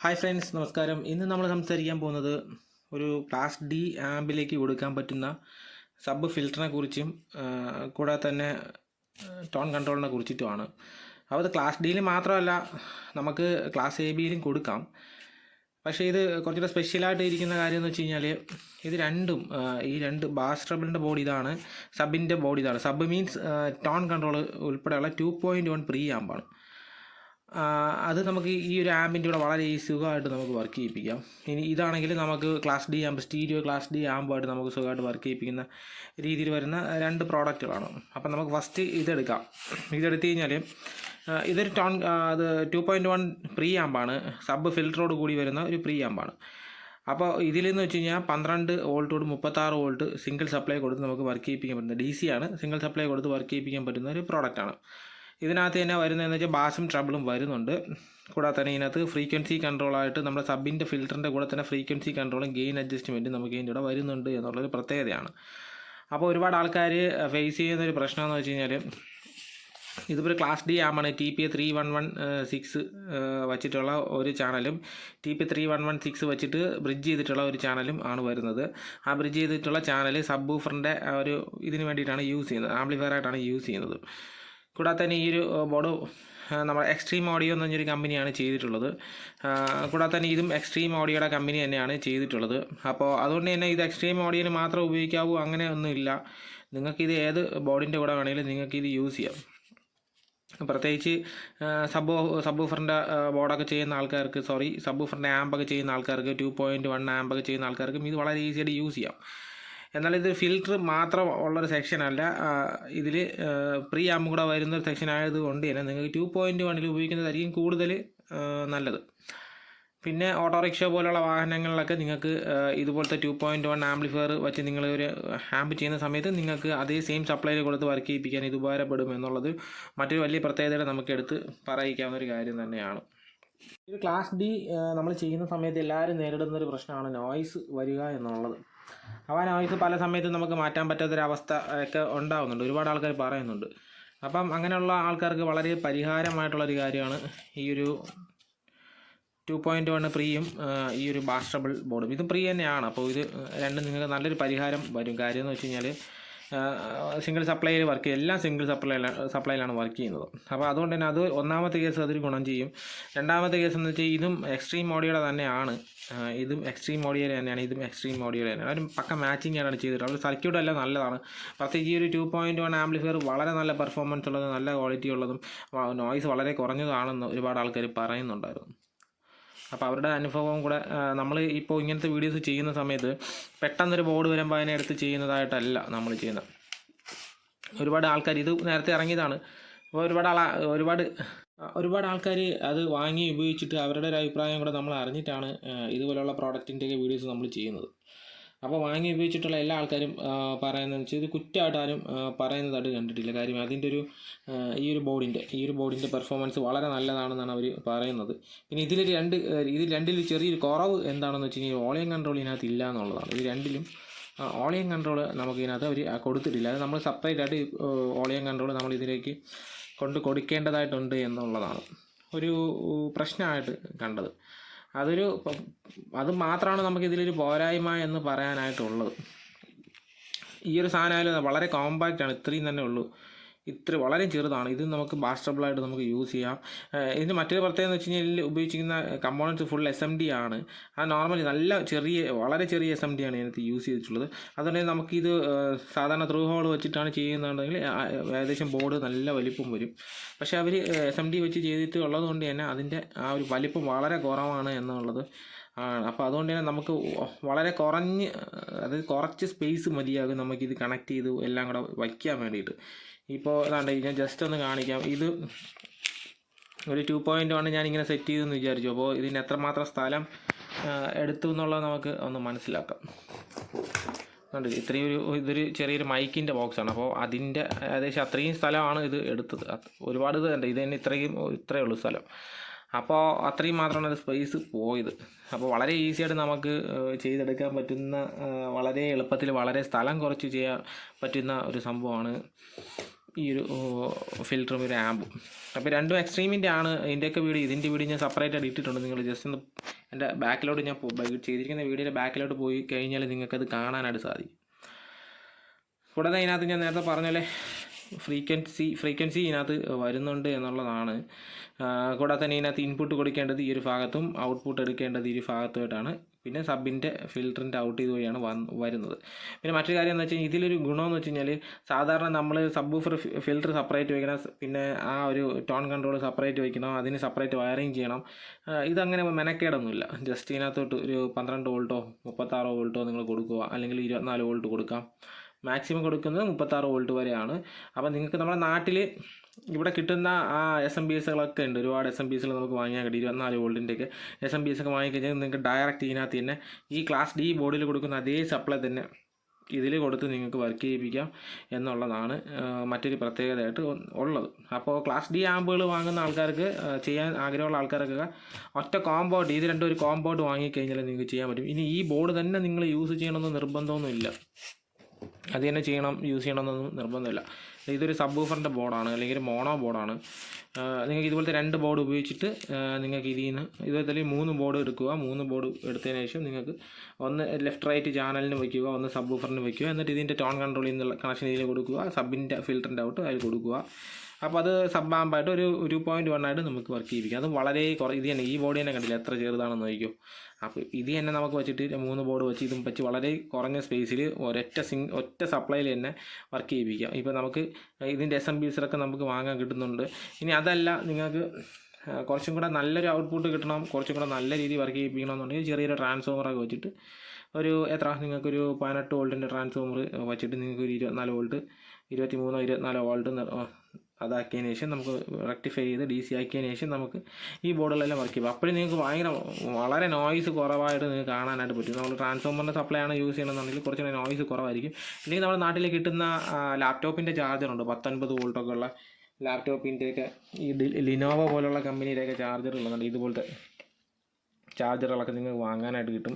Hi friends, നമസ്കാരം. ഇന്ന് നമ്മൾ സംസാരിക്കാൻ പോകുന്നത് ഒരു ക്ലാസ് ഡി ആമ്പിലേക്ക് കൊടുക്കാൻ പറ്റുന്ന സബ് ഫിൽറ്ററിനെ കുറിച്ചും കൂടാതെ തന്നെ ടോൺ കൺട്രോളിനെ കുറിച്ചിട്ടുമാണ്. അപ്പോൾ ഇത് ക്ലാസ് ഡിയിൽ മാത്രമല്ല, നമുക്ക് ക്ലാസ് എ ബിയിലും കൊടുക്കാം. പക്ഷേ ഇത് കുറച്ചുകൂടെ സ്പെഷ്യലായിട്ട് ഇരിക്കുന്ന കാര്യം എന്ന് വെച്ച് കഴിഞ്ഞാൽ ഇത് രണ്ടും ഈ രണ്ട് ബാസ് ട്രബിളിൻ്റെ ബോഡി ഇതാണ്, സബിൻ്റെ ബോഡി ഇതാണ്. സബ് മീൻസ് ടോൺ കൺട്രോൾ ഉൾപ്പെടെയുള്ള 2.1 പ്രീ ആമ്പാണ്. അത് നമുക്ക് ഈ ഒരു ആമ്പിൻ്റെ കൂടെ വളരെ സുഖമായിട്ട് നമുക്ക് വർക്ക് ചെയ്യിപ്പിക്കാം. ഇനി ഇതാണെങ്കിൽ നമുക്ക് class D amp, stereo class D ആമ്പായിട്ട് നമുക്ക് സുഖമായിട്ട് വർക്ക് ചെയ്യിപ്പിക്കുന്ന രീതിയിൽ വരുന്ന രണ്ട് പ്രോഡക്റ്റുകളാണ്. അപ്പം നമുക്ക് ഫസ്റ്റ് ഇതെടുക്കാം. ഇതെടുത്ത് കഴിഞ്ഞാൽ ഇതൊരു അത് 2.1 പ്രീ ആമ്പാണ്, സബ് ഫിൽറ്ററോട് കൂടി വരുന്ന ഒരു പ്രീ ആമ്പാണ്. അപ്പോൾ ഇതിലെന്ന് വെച്ച് കഴിഞ്ഞാൽ 12 വോൾട്ടോട് 36 വോൾട്ട് സിംഗിൾ സപ്ലൈ കൊടുത്ത് നമുക്ക് വർക്ക് ചെയ്യിപ്പിക്കാൻ പറ്റുന്ന, DC ആണ്, സിംഗിൾ സപ്ലൈ കൊടുത്ത് വർക്ക് ചെയ്യിപ്പിക്കാൻ പറ്റുന്ന ഒരു പ്രോഡക്റ്റാണ്. ഇതിനകത്ത് തന്നെ വരുന്നതെന്ന് വെച്ചാൽ ബാസും ട്രബിളും വരുന്നുണ്ട്. കൂടാതെ തന്നെ ഇതിനകത്ത് ഫ്രീക്വൻസി കൺട്രോളായിട്ട് നമ്മുടെ സബിൻ്റെ ഫിൽറ്ററിൻ്റെ കൂടെ തന്നെ ഫ്രീക്വൻസി കൺട്രോളും ഗെയിൻ അഡ്ജസ്റ്റ്മെൻറ്റും നമുക്ക് ഇതിൻ്റെ കൂടെ വരുന്നുണ്ട് എന്നുള്ളൊരു പ്രത്യേകതയാണ്. അപ്പോൾ ഒരുപാട് ആൾക്കാർ ഫേസ് ചെയ്യുന്നൊരു പ്രശ്നമെന്ന് വെച്ച് കഴിഞ്ഞാൽ, ഇതിപ്പോൾ ഒരു ക്ലാസ് ഡി ആമ്പാണ്. TPA 3116 വച്ചിട്ടുള്ള ഒരു ചാനലും TPA 3116 വെച്ചിട്ട് ബ്രിഡ്ജ് ചെയ്തിട്ടുള്ള ഒരു ചാനലും ആണ് വരുന്നത്. ആ ബ്രിഡ്ജ് ചെയ്തിട്ടുള്ള ചാനൽ സബ് വൂഫറിൻ്റെ ഒരു ഇതിന് വേണ്ടിയിട്ടാണ് യൂസ് ചെയ്യുന്നത്, ആംപ്ലിഫയറായിട്ടാണ് യൂസ് ചെയ്യുന്നത്. കൂടാതെ തന്നെ ഈ ഒരു ബോർഡ് നമ്മുടെ എക്സ്ട്രീം ഓഡിയോ എന്ന് പറഞ്ഞൊരു കമ്പനിയാണ് ചെയ്തിട്ടുള്ളത്. കൂടാതെ തന്നെ ഇതും എക്സ്ട്രീം ഓഡിയോയുടെ കമ്പനി തന്നെയാണ് ചെയ്തിട്ടുള്ളത്. അപ്പോൾ അതുകൊണ്ട് തന്നെ ഇത് എക്സ്ട്രീം ഓഡിയോന് മാത്രം ഉപയോഗിക്കാവൂ അങ്ങനെ ഒന്നുമില്ല. നിങ്ങൾക്കിത് ഏത് ബോർഡിൻ്റെ കൂടെ വേണമെങ്കിലും നിങ്ങൾക്കിത് യൂസ് ചെയ്യാം. പ്രത്യേകിച്ച് സബ് വൂഫറിൻ്റെ ബോർഡൊക്കെ ചെയ്യുന്ന ആൾക്കാർക്ക്, സബ് വൂഫറിൻ്റെ ആമ്പൊക്കെ ചെയ്യുന്ന ആൾക്കാർക്ക്, 2.1 ആമ്പൊക്കെ ചെയ്യുന്ന ആൾക്കാർക്കും ഇത് വളരെ ഈസിയായിട്ട് യൂസ് ചെയ്യാം. എന്നാൽ ഇത് ഫിൽറ്റർ മാത്രം ഉള്ളൊരു സെക്ഷനല്ല, ഇതിൽ പ്രീ ആമ്പും കൂടെ വരുന്നൊരു സെക്ഷൻ ആയതുകൊണ്ട് തന്നെ നിങ്ങൾക്ക് 2.1 ഉപയോഗിക്കുന്നതായിരിക്കും കൂടുതൽ നല്ലത്. പിന്നെ ഓട്ടോറിക്ഷ പോലുള്ള വാഹനങ്ങളിലൊക്കെ നിങ്ങൾക്ക് ഇതുപോലത്തെ 2.1 ആംപ്ലിഫയർ വെച്ച് നിങ്ങൾ ഒരു ആമ്പ് ചെയ്യുന്ന സമയത്ത് നിങ്ങൾക്ക് അതേ സെയിം സപ്ലൈയിൽ കൊടുത്ത് വർക്ക് ചെയ്യിപ്പിക്കാൻ ഇത് ഉപകാരപ്പെടും എന്നുള്ളത് മറ്റൊരു വലിയ പ്രത്യേകത നമുക്ക് എടുത്ത് പറയിക്കാവുന്ന ഒരു കാര്യം തന്നെയാണ്. ഒരു ക്ലാസ് ഡി നമ്മൾ ചെയ്യുന്ന സമയത്ത് എല്ലാവരും നേരിടുന്നൊരു പ്രശ്നമാണ് നോയ്സ് വരിക എന്നുള്ളത്. അപ്പോൾ ആ നോയ്സ് പല സമയത്തും നമുക്ക് മാറ്റാൻ പറ്റാത്തൊരവസ്ഥ ഒക്കെ ഉണ്ടാകുന്നുണ്ട്, ഒരുപാട് ആൾക്കാർ പറയുന്നുണ്ട്. അപ്പം അങ്ങനെയുള്ള ആൾക്കാർക്ക് വളരെ പരിഹാരമായിട്ടുള്ളൊരു കാര്യമാണ് ഈ ഒരു 2.1 പ്രീയും ഈ ഒരു ബാസ് ട്രബിൾ ബോർഡും. ഇത് പ്രീ തന്നെയാണ്. അപ്പോൾ ഇത് രണ്ടും നിങ്ങൾക്ക് നല്ലൊരു പരിഹാരം വരും. കാര്യം എന്ന് വെച്ച് കഴിഞ്ഞാൽ സിംഗിൾ സപ്ലൈയിൽ വർക്ക് ചെയ്യും, എല്ലാം സിംഗിൾ സപ്ലൈയിലാണ് വർക്ക് ചെയ്യുന്നത്. അപ്പോൾ അതുകൊണ്ട് തന്നെ അത് ഒന്നാമത്തെ കേസ് അതൊരു ഗുണം ചെയ്യും. രണ്ടാമത്തെ കേസ് എന്ന് വെച്ചാൽ ഇതും എക്സ്ട്രീം ഓഡിയോയുടെ തന്നെയാണ്, ഇതും എക്സ്ട്രീം ഓഡിയോയുടെ തന്നെയാണ്, ഇതും എക്സ്ട്രീം ഓഡിയോയുടെ തന്നെയാണ്. ഒരു പക്ക മാച്ചിങ് ആണ് ചെയ്തിട്ടുള്ളത്. അവർ സർക്യൂട്ട് എല്ലാം നല്ലതാണ്. പ്രത്യേകിച്ച് ഈ ഒരു 2.1 ആംപ്ലിഫയർ വളരെ നല്ല പെർഫോമൻസ് ഉള്ളതും നല്ല ക്വാളിറ്റി ഉള്ളതും നോയ്സ് വളരെ കുറഞ്ഞതാണെന്ന് ഒരുപാട് ആൾക്കാർ പറയുന്നുണ്ടായിരുന്നു. അപ്പോൾ അവരുടെ അനുഭവം കൂടെ നമ്മൾ ഇപ്പോൾ ഇങ്ങനത്തെ വീഡിയോസ് ചെയ്യുന്ന സമയത്ത് പെട്ടെന്നൊരു ബോർഡ് വരുമ്പോൾ അതിനെ എടുത്ത് ചെയ്യുന്നതായിട്ടല്ല നമ്മൾ ചെയ്യുന്നത്. ഒരുപാട് ആൾക്കാർ ഇത് നേരത്തെ ഇറങ്ങിയതാണ്. അപ്പോൾ ഒരുപാട് ആൾക്കാർ അത് വാങ്ങി ഉപയോഗിച്ചിട്ട് അവരുടെ ഒരു അഭിപ്രായം കൂടെ നമ്മൾ അറിഞ്ഞിട്ടാണ് ഇതുപോലുള്ള പ്രോഡക്റ്റിൻ്റെയൊക്കെ വീഡിയോസ് നമ്മൾ ചെയ്യുന്നത്. അപ്പോൾ വാങ്ങി ഉപയോഗിച്ചിട്ടുള്ള എല്ലാ ആൾക്കാരും പറയുന്നതെന്ന് വെച്ചാൽ ഇത് കുറ്റമായിട്ട് ആരും പറയുന്നതായിട്ട് കണ്ടിട്ടില്ല. കാര്യം അതിൻ്റെ ഒരു ഈ ഒരു ബോർഡിൻ്റെ പെർഫോമൻസ് വളരെ നല്ലതാണെന്നാണ് അവർ പറയുന്നത്. പിന്നെ ഇതിൽ രണ്ടിൽ ചെറിയൊരു കുറവ് എന്താണെന്ന് വെച്ച് കഴിഞ്ഞാൽ ഓളിയം കൺട്രോൾ ഇതിനകത്ത് ഇല്ല എന്നുള്ളതാണ്. ഈ രണ്ടിലും ഓളിയം കൺട്രോൾ നമുക്ക് ഇതിനകത്ത് അവർ കൊടുത്തിട്ടില്ല. അത് നമ്മൾ സെപ്പറേറ്റ് ആയിട്ട് ഓളിയം കൺട്രോൾ നമ്മൾ ഇതിലേക്ക് കൊടുക്കേണ്ടതായിട്ടുണ്ട് എന്നുള്ളതാണ് ഒരു പ്രശ്നമായിട്ട് കണ്ടത്. അത് മാത്രമാണ് നമുക്കിതിലൊരു പോരായ്മ എന്ന് പറയാനായിട്ടുള്ളത്. ഈ ഒരു സാധനം വളരെ കോമ്പാക്റ്റാണ്, ഇത്രയും തന്നെ ഉള്ളൂ, വളരെ ചെറുതാണ്. ഇത് നമുക്ക് ബാസ് ട്രബിളായിട്ട് നമുക്ക് യൂസ് ചെയ്യാം. ഇതിന് മറ്റൊരു പ്രത്യേകത എന്ന് വെച്ച് കഴിഞ്ഞാൽ ഉപയോഗിച്ചിരിക്കുന്ന കമ്പോണൻസ് ഫുൾ SMD ആണ്. അത് നോർമലി വളരെ ചെറിയ SMD ആണ് ഇതിനകത്ത് യൂസ് ചെയ്തിട്ടുള്ളത്. അതുകൊണ്ട് നമുക്കിത് സാധാരണ ത്രൂ ഹോൾ വെച്ചിട്ടാണ് ചെയ്യുന്നുണ്ടെങ്കിൽ ഏകദേശം ബോർഡ് നല്ല വലിപ്പം വരും. പക്ഷേ അവർ SMD വെച്ച് ചെയ്തിട്ട് ഉള്ളത് കൊണ്ട് തന്നെ അതിൻ്റെ ആ ഒരു വലിപ്പം വളരെ കുറവാണ് എന്നുള്ളത് ആണ്. അപ്പോൾ അതുകൊണ്ട് തന്നെ നമുക്ക് വളരെ കുറച്ച് സ്പേസ് മതിയാകും നമുക്കിത് കണക്ട് ചെയ്ത് എല്ലാം കൂടെ വയ്ക്കാൻ വേണ്ടിയിട്ട്. ഇപ്പോൾ അതാണ്ട് ഞാൻ ജസ്റ്റ് ഒന്ന് കാണിക്കാം. ഇത് ഒരു 2.1 ഞാനിങ്ങനെ സെറ്റ് ചെയ്തെന്ന് വിചാരിച്ചു. അപ്പോൾ ഇതിന് എത്രമാത്രം സ്ഥലം എടുത്തു എന്നുള്ളത് നമുക്ക് ഒന്ന് മനസ്സിലാക്കാം. ഇതൊരു ചെറിയൊരു മൈക്കിൻ്റെ ബോക്സാണ്. അപ്പോൾ അതിൻ്റെ ഏകദേശം അത്രയും സ്ഥലമാണ് ഇത് എടുത്തത്. ഒരുപാട് ഇത് തന്നെ ഇത്രയേ ഉള്ളൂ സ്ഥലം. അപ്പോൾ അത്രയും മാത്രമാണ് അത് സ്പേസ് പോയത്. അപ്പോൾ വളരെ ഈസിയായിട്ട് നമുക്ക് ചെയ്തെടുക്കാൻ പറ്റുന്ന, വളരെ എളുപ്പത്തിൽ വളരെ സ്ഥലം കുറച്ച് ചെയ്യാൻ പറ്റുന്ന ഒരു സംഭവമാണ് ഈ ഒരു ഫിൽറ്ററും ഒരു ആമ്പും. അപ്പോൾ രണ്ടും എക്സ്ട്രീമിൻ്റെ ആണ്. ഇതിൻ്റെ വീഡിയോ ഞാൻ സെപ്പറേറ്റ് ആയിട്ട് ഇട്ടിട്ടുണ്ട്. നിങ്ങൾ ജസ്റ്റ് ഒന്ന് എൻ്റെ ബാക്കിലോട്ട് ഞാൻ ചെയ്തിരിക്കുന്ന വീഡിയോയുടെ ബാക്കിലോട്ട് പോയി കഴിഞ്ഞാൽ നിങ്ങൾക്കത് കാണാനായിട്ട് സാധിക്കും. കൂടാതെ ഇതിനകത്ത് ഞാൻ നേരത്തെ പറഞ്ഞ ഫ്രീക്വൻസി ഇതിനകത്ത് വരുന്നുണ്ട് എന്നുള്ളതാണ്. കൂടാതെ തന്നെ ഇതിനകത്ത് ഇൻപുട്ട് കൊടുക്കേണ്ടത് ഈ ഒരു ഭാഗത്തും ഔട്ട്പുട്ട് എടുക്കേണ്ടത് ഈ ഒരു ഭാഗത്തുമായിട്ടാണ്. പിന്നെ സബിൻ്റെ ഫിൽറ്ററിൻ്റെ ഔട്ട് ഇതുവഴിയാണ് വരുന്നത്. പിന്നെ മറ്റൊരു കാര്യം എന്ന് വെച്ച് കഴിഞ്ഞാൽ ഇതിലൊരു ഗുണമെന്ന് വെച്ച് കഴിഞ്ഞാൽ സാധാരണ നമ്മൾ സബ്വൂഫർ ഫിൽറ്റർ സെപ്പറേറ്റ് വയ്ക്കണം, പിന്നെ ആ ഒരു ടോൺ കൺട്രോൾ സെപ്പറേറ്റ് വയ്ക്കണം, അതിന് സെപ്പറേറ്റ് വയറിങ് ചെയ്യണം. ഇതങ്ങനെ മെനക്കേടൊന്നുമില്ല. ജസ്റ്റ് ഇതിനകത്തോട്ട് ഒരു 12 വോൾട്ടോ 36 വോൾട്ടോ നിങ്ങൾ കൊടുക്കുക, അല്ലെങ്കിൽ 24 വോൾട്ട് കൊടുക്കാം. മാക്സിമം കൊടുക്കുന്നത് 36 വോൾട്ട് വരെയാണ്. അപ്പോൾ നിങ്ങൾക്ക് നമ്മുടെ നാട്ടിൽ ഇവിടെ കിട്ടുന്ന ആ SMPSകളൊക്കെ ഉണ്ട്. ഒരുപാട് SMPSകൾ നമുക്ക് വാങ്ങിയാൽ കിട്ടും. 24 വോൾട്ടിൻ്റെയൊക്കെ SMPS ഒക്കെ വാങ്ങിക്കഴിഞ്ഞാൽ നിങ്ങൾക്ക് ഡയറക്റ്റ് ഇതിനകത്ത് തന്നെ ഈ ക്ലാസ് ഡി ബോർഡിൽ കൊടുക്കുന്ന അതേ സപ്ലൈ തന്നെ ഇതിൽ കൊടുത്ത് നിങ്ങൾക്ക് വർക്ക് ചെയ്യിപ്പിക്കാം എന്നുള്ളതാണ് മറ്റൊരു പ്രത്യേകതയായിട്ട് ഉള്ളത്. അപ്പോൾ ക്ലാസ് ഡി ആമ്പുകൾ വാങ്ങുന്ന ആൾക്കാർക്ക്, ചെയ്യാൻ ആഗ്രഹമുള്ള ആൾക്കാർക്കൊക്കെ ഒറ്റ കോമ്പൗണ്ട്, ഇത് രണ്ടും ഒരു കോമ്പൗണ്ട് വാങ്ങിക്കഴിഞ്ഞാൽ നിങ്ങൾക്ക് ചെയ്യാൻ പറ്റും. ഇനി ഈ ബോർഡ് തന്നെ നിങ്ങൾ യൂസ് ചെയ്യണമെന്ന് നിർബന്ധമൊന്നുമില്ല. അത് തന്നെ യൂസ് ചെയ്യണമെന്നൊന്നും നിർബന്ധമില്ല. ഇതൊരു സബ്വൂഫറിൻ്റെ ബോർഡാണ്, അല്ലെങ്കിൽ ഒരു മോണോ ബോർഡാണ്. നിങ്ങൾക്ക് ഇതുപോലത്തെ 2 ബോർഡ് ഉപയോഗിച്ചിട്ട് നിങ്ങൾക്ക് ഇതുപോലത്തെ 3 ബോർഡ് എടുക്കുക. 3 ബോർഡ് എടുത്തതിന് ശേഷം നിങ്ങൾക്ക് ഒന്ന് ലെഫ്റ്റ് റൈറ്റ് ചാനലിന് വയ്ക്കുക, ഒന്ന് സബ്വൂഫറിന് വയ്ക്കുക. എന്നിട്ട് ഇതിൻ്റെ ടോൺ കൺട്രോളിൽ നിന്നുള്ള കണക്ഷൻ ഇതിൽ കൊടുക്കുക, സബിൻ്റെ ഫിൽറ്ററിൻ്റെ ഔട്ട് അതിൽ കൊടുക്കുക. അപ്പോൾ അത് സബ് ആമ്പായിട്ട് ഒരു 2.1 ആയിട്ട് നമുക്ക് വർക്ക് ചെയ്യിപ്പിക്കാം. അത് വളരെ ഇത് തന്നെ, ഈ ബോർഡ് തന്നെ കണ്ടില്ല എത്ര ചെറുതാണെന്ന് നോക്കിയോ. അപ്പോൾ ഇത് തന്നെ നമുക്ക് വെച്ചിട്ട് 3 ബോർഡ് വെച്ച് ഇതും വെച്ച് വളരെ കുറഞ്ഞ സ്പേസിൽ ഒറ്റ സപ്ലൈയിൽ തന്നെ വർക്ക് ചെയ്യിപ്പിക്കാം. ഇപ്പോൾ നമുക്ക് ഇതിൻ്റെ SMPSകളൊക്കെ നമുക്ക് വാങ്ങാൻ കിട്ടുന്നുണ്ട്. ഇനി അതല്ല, നിങ്ങൾക്ക് കുറച്ചും കൂടെ നല്ലൊരു ഔട്ട്പുട്ട് കിട്ടണം, കുറച്ചും കൂടെ നല്ല രീതിയിൽ വർക്ക് ചെയ്യിപ്പിക്കണമെന്നുണ്ടെങ്കിൽ ചെറിയൊരു ട്രാൻസ്ഫോമറൊക്കെ വെച്ചിട്ട് നിങ്ങൾക്കൊരു 18 വോൾട്ടിൻ്റെ ട്രാൻസ്ഫോമർ വെച്ചിട്ട് നിങ്ങൾക്ക് ഒരു 24 വോൾട്ട് 23-24 വോൾട്ട് അതാക്കിയതിന് ശേഷം നമുക്ക് റെക്ടിഫൈ ചെയ്ത് DC ആക്കിയതിന് ശേഷം നമുക്ക് ഈ ബോർഡുകളെല്ലാം വർക്ക് ചെയ്യും. അപ്പോഴും നിങ്ങൾക്ക് വളരെ നോയ്സ് കുറവായിട്ട് നിങ്ങൾക്ക് കാണാനായിട്ട് പറ്റും. നമ്മൾ ട്രാൻസ്ഫോമറിൻ്റെ സപ്ലൈ ആണ് യൂസ് ചെയ്യണമെന്നുണ്ടെങ്കിൽ കുറച്ചുകൂടെ നോയ്സ് കുറവായിരിക്കും. ഇല്ലെങ്കിൽ നമ്മുടെ നാട്ടിൽ കിട്ടുന്ന ലാപ്ടോപ്പിൻ്റെ ചാർജറുണ്ട്, 19 വോൾട്ടൊക്കെ ഉള്ള ലാപ്ടോപ്പിൻ്റെയൊക്കെ, ഈ ലിനോവോ പോലുള്ള കമ്പനിയുടെയൊക്കെ ചാർജറുകളുണ്ട്. ഇതുപോലത്തെ ചാർജറുകളൊക്കെ നിങ്ങൾക്ക് വാങ്ങാനായിട്ട് കിട്ടും.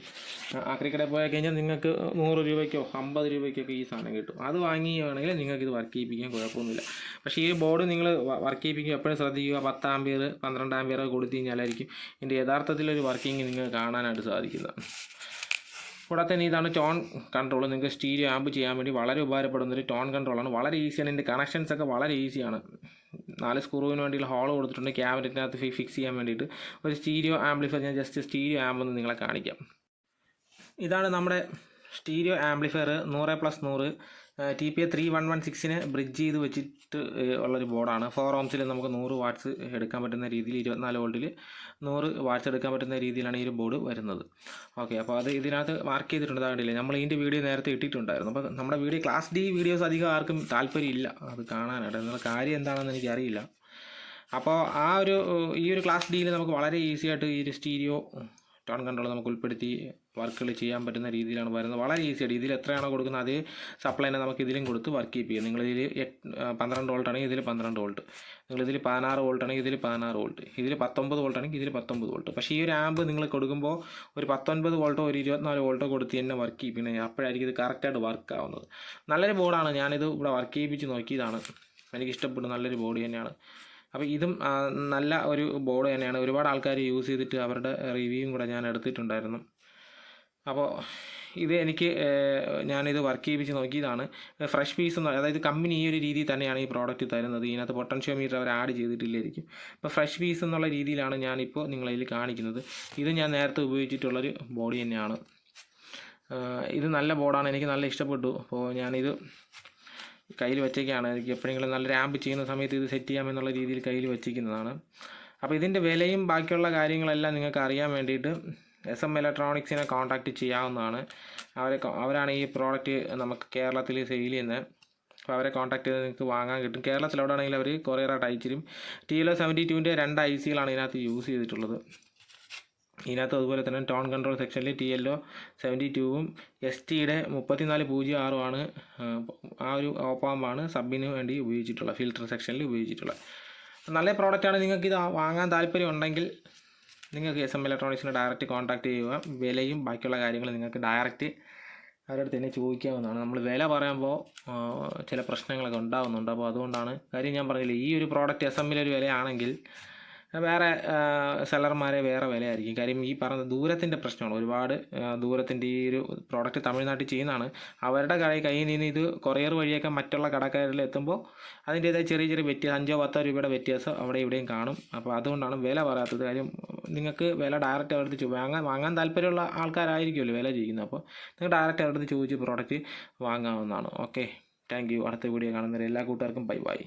ആക്രിക്കടയിൽ പോയി കഴിഞ്ഞാൽ നിങ്ങൾക്ക് 100 രൂപയ്ക്കോ 50 രൂപയ്ക്കൊക്കെ ഈ സാധനം കിട്ടും. അത് വാങ്ങിയുകയാണെങ്കിൽ നിങ്ങൾക്ക് ഇത് വർക്ക് ചെയ്യിപ്പിക്കാൻ കുഴപ്പമൊന്നുമില്ല. പക്ഷേ ഈ ബോർഡ് നിങ്ങൾ വർക്ക് ചെയ്യിപ്പിക്കുക എപ്പോഴും ശ്രദ്ധിക്കുക. 10 ആമ്പിയർ 12 ആമ്പിയർ കൊടുത്തു കഴിഞ്ഞാലായിരിക്കും ഇതിൻ്റെ യഥാർത്ഥത്തിലൊരു വർക്കിംഗ് നിങ്ങൾക്ക് കാണാനായിട്ട് സാധിക്കുന്നത്. കൂടാതെ തന്നെ ഇതാണ് ടോൺ കൺട്രോൾ. നിങ്ങൾക്ക് സ്റ്റീരിയോ ആമ്പ് ചെയ്യാൻ വേണ്ടി വളരെ ഉപകാരപ്പെടുന്നൊരു ടോൺ കൺട്രോളാണ്. വളരെ ഈസിയാണ്. ഇതിൻ്റെ കണക്ഷൻസൊക്കെ വളരെ ഈസിയാണ്. 4 സ്ക്രൂവിന് വേണ്ടിയുള്ള ഹോൾ കൊടുത്തിട്ടുണ്ട് ക്യാബിനറ്റിനകത്ത് ഫിക്സ് ചെയ്യാൻ വേണ്ടിയിട്ട്. ഒരു സ്റ്റീരിയോ ആംപ്ലിഫയർ, ഞാൻ ജസ്റ്റ് സ്റ്റീരിയോ ആമ്പ് ഒന്ന് നിങ്ങളെ കാണിക്കാം. ഇതാണ് നമ്മുടെ സ്റ്റീരിയോ ആംപ്ലിഫയർ 100+100 TPA 3116 ബ്രിഡ്ജ് ചെയ്ത് വെച്ചിട്ട് ഉള്ളൊരു ബോർഡാണ്. 4 ohmസിൽ നമുക്ക് 100 വാട്ട്സ് എടുക്കാൻ പറ്റുന്ന രീതിയിൽ, 24 വോൾട്ടിൽ 100 വാട്ട്സ് എടുക്കാൻ പറ്റുന്ന രീതിയിലാണ് ഈ ഒരു ബോർഡ് വരുന്നത്. ഓക്കെ, അപ്പോൾ അത് ഇതിനകത്ത് മാർക്ക് ചെയ്തിട്ടുണ്ട്. കണ്ടില്ലേ, നമ്മൾ ഇതിൻ്റെ വീഡിയോ നേരത്തെ ഇട്ടിട്ടുണ്ടായിരുന്നു. അപ്പോൾ നമ്മുടെ ക്ലാസ് ഡി വീഡിയോസ് അധികം ആർക്കും താല്പര്യമില്ല അത് കാണാനായിട്ട്. എന്നുള്ള കാര്യം എന്താണെന്ന് എനിക്കറിയില്ല. അപ്പോൾ ഈ ഒരു ക്ലാസ് ഡിയിൽ നമുക്ക് വളരെ ഈസി ആയിട്ട് ഈ ഒരു സ്റ്റീരിയോ ടോൺ കൺട്രോൾ നമുക്ക് ഉൾപ്പെടുത്തി വർക്കുകൾ ചെയ്യാൻ പറ്റുന്ന രീതിയിലാണ് വരുന്നത്. വളരെ ഈസിയായിട്ട് ഇതിൽ എത്രയാണോ കൊടുക്കുന്നത് അതേ സപ്ലൈനെ നമുക്ക് ഇതിലും കൊടുത്ത് വർക്ക് ചെയ്യിപ്പിക്കാം. നിങ്ങളിതിൽ 12 വോൾട്ട് ആണെങ്കിൽ ഇതിൽ 12 വോൾട്ട്, നിങ്ങളിതിൽ 16 വോൾട്ട് ആണെങ്കിൽ ഇതിൽ 16 വോൾട്ട്, ഇതിൽ 19 വോൾട്ട് ആണെങ്കിൽ ഇതിൽ 19 വോൾട്ട്. പക്ഷേ ഈ ഒരു ആമ്പ് നിങ്ങൾ കൊടുക്കുമ്പോൾ ഒരു 19 വോൾട്ടോ ഒരു 24 വോൾട്ടോ കൊടുത്ത് തന്നെ വർക്ക് ചെയ്യിപ്പിക്കണം. അപ്പോഴായിരിക്കും ഇത് കറക്റ്റായിട്ട് വർക്ക് ആവുന്നത്. നല്ലൊരു ബോർഡാണ്. ഞാനിത് ഇവിടെ വർക്ക് ചെയ്യിപ്പിച്ച് നോക്കിയതാണ്. എനിക്കിഷ്ടപ്പെട്ടു. നല്ലൊരു ബോർഡ് തന്നെയാണ്. അപ്പോൾ ഇതും നല്ല ഒരു ബോർഡ് തന്നെയാണ്. ഒരുപാട് ആൾക്കാർ യൂസ് ചെയ്തിട്ട് അവരുടെ റിവ്യൂവും കൂടെ ഞാൻ എടുത്തിട്ടുണ്ടായിരുന്നു. അപ്പോൾ ഞാനിത് വർക്ക് ചെയ്യിപ്പിച്ച് നോക്കിയതാണ്. ഫ്രഷ് പീസ് എന്ന് പറയുന്നത്, അതായത് കമ്പനി ഈ ഒരു രീതിയിൽ തന്നെയാണ് ഈ പ്രോഡക്റ്റ് തരുന്നത്. ഇതിനകത്ത് പൊട്ടൻഷ്യോമീറ്റർ അവർ ആഡ് ചെയ്തിട്ടില്ലായിരിക്കും. ഇപ്പോൾ ഫ്രഷ് പീസ് എന്നുള്ള രീതിയിലാണ് ഞാനിപ്പോൾ നിങ്ങളതിൽ കാണിക്കുന്നത്. ഇത് ഞാൻ നേരത്തെ ഉപയോഗിച്ചിട്ടുള്ളൊരു ബോഡി തന്നെയാണ്. ഇത് നല്ല ബോർഡാണ്, എനിക്ക് നല്ല ഇഷ്ടപ്പെട്ടു. അപ്പോൾ ഞാനിത് കയ്യിൽ വെച്ചേക്കാണ്. എനിക്ക് എപ്പോഴെങ്കിലും നല്ല റാമ്പ് ചെയ്യുന്ന സമയത്ത് ഇത് സെറ്റ് ചെയ്യാമെന്നുള്ള രീതിയിൽ കയ്യിൽ വെച്ചിരിക്കുന്നതാണ്. അപ്പോൾ ഇതിൻ്റെ വിലയും ബാക്കിയുള്ള കാര്യങ്ങളെല്ലാം നിങ്ങൾക്ക് അറിയാൻ വേണ്ടിയിട്ട് SM ഇലക്ട്രോണിക്സിനെ കോൺടാക്റ്റ് ചെയ്യാവുന്നതാണ്. അവരാണ് ഈ പ്രോഡക്റ്റ് നമുക്ക് കേരളത്തിൽ സെയിൽ ചെയ്യുന്നത്. അപ്പോൾ അവരെ കോൺടാക്ട് ചെയ്ത് നിങ്ങൾക്ക് വാങ്ങാൻ കിട്ടും. കേരളത്തിലോടാണെങ്കിൽ അവർ കൊറിയറായിട്ട് അയച്ചിരും. TLO 72ൻ്റെ 2 ICകളാണ് ഇതിനകത്ത് യൂസ് ചെയ്തിട്ടുള്ളത്. ഇതിനകത്ത് അതുപോലെ തന്നെ ടോൺ കൺട്രോൾ സെക്ഷനിൽ TLO 72ഉം STയുടെ 3406 ആ ഒരു ഓപ്പാമ്പാണ് സബിന് വേണ്ടി ഉപയോഗിച്ചിട്ടുള്ളത്, ഫിൽറ്റർ സെക്ഷനിൽ ഉപയോഗിച്ചിട്ടുള്ളത്. നല്ല പ്രോഡക്റ്റാണ്. നിങ്ങൾക്കിത് വാങ്ങാൻ താല്പര്യമുണ്ടെങ്കിൽ നിങ്ങൾക്ക് SM ഇലക്ട്രോണിക്സിനെ ഡയറക്റ്റ് കോൺടാക്ട് ചെയ്യുക. വിലയും ബാക്കിയുള്ള കാര്യങ്ങൾ നിങ്ങൾക്ക് ഡയറക്റ്റ് അവരുടെ അടുത്ത് തന്നെ ചോദിക്കാവുന്നതാണ്. നമ്മൾ വില പറയുമ്പോൾ ചില പ്രശ്നങ്ങളൊക്കെ ഉണ്ടാകുന്നുണ്ട്. അപ്പോൾ അതുകൊണ്ടാണ് കാര്യം ഞാൻ പറഞ്ഞില്ലേ, ഈ ഒരു പ്രോഡക്റ്റ് എസ്.എമ്മിലൊരു വിലയാണെങ്കിൽ വേറെ സെല്ലർമാരെ വേറെ വിലയായിരിക്കും. കാര്യം ഈ പറഞ്ഞ ദൂരത്തിൻ്റെ പ്രശ്നമാണ്. ഒരുപാട് ദൂരത്തിൻ്റെ ഈ ഒരു പ്രോഡക്റ്റ് തമിഴ്നാട്ടിൽ ചെയ്യുന്നതാണ്. അവരുടെ കയ്യിൽ നിന്ന് ഇത് കൊറിയർ വഴിയൊക്കെ മറ്റുള്ള കടക്കാരിൽ എത്തുമ്പോൾ അതിൻ്റേതായ ചെറിയ ചെറിയ വ്യത്യാസം 5-10 രൂപയുടെ വ്യത്യാസം അവിടെ ഇവിടെയും കാണും. അപ്പോൾ അതുകൊണ്ടാണ് വില പറയാത്തത്. കാര്യം നിങ്ങൾക്ക് വില ഡയറക്റ്റ് അവരുടെ അടുത്ത് വാങ്ങാൻ താല്പര്യമുള്ള ആൾക്കാരായിരിക്കുമല്ലോ വില ചെയ്യുന്നത്. അപ്പോൾ നിങ്ങൾ ഡയറക്റ്റ് അവരുടെ അടുത്ത് ചോദിച്ച് പ്രോഡക്റ്റ് വാങ്ങാവുന്നതാണ്. Okay, thank you. അടുത്ത വീഡിയോ കാണുന്നവരെ എല്ലാ കൂട്ടുകാർക്കും ബൈ ബൈ.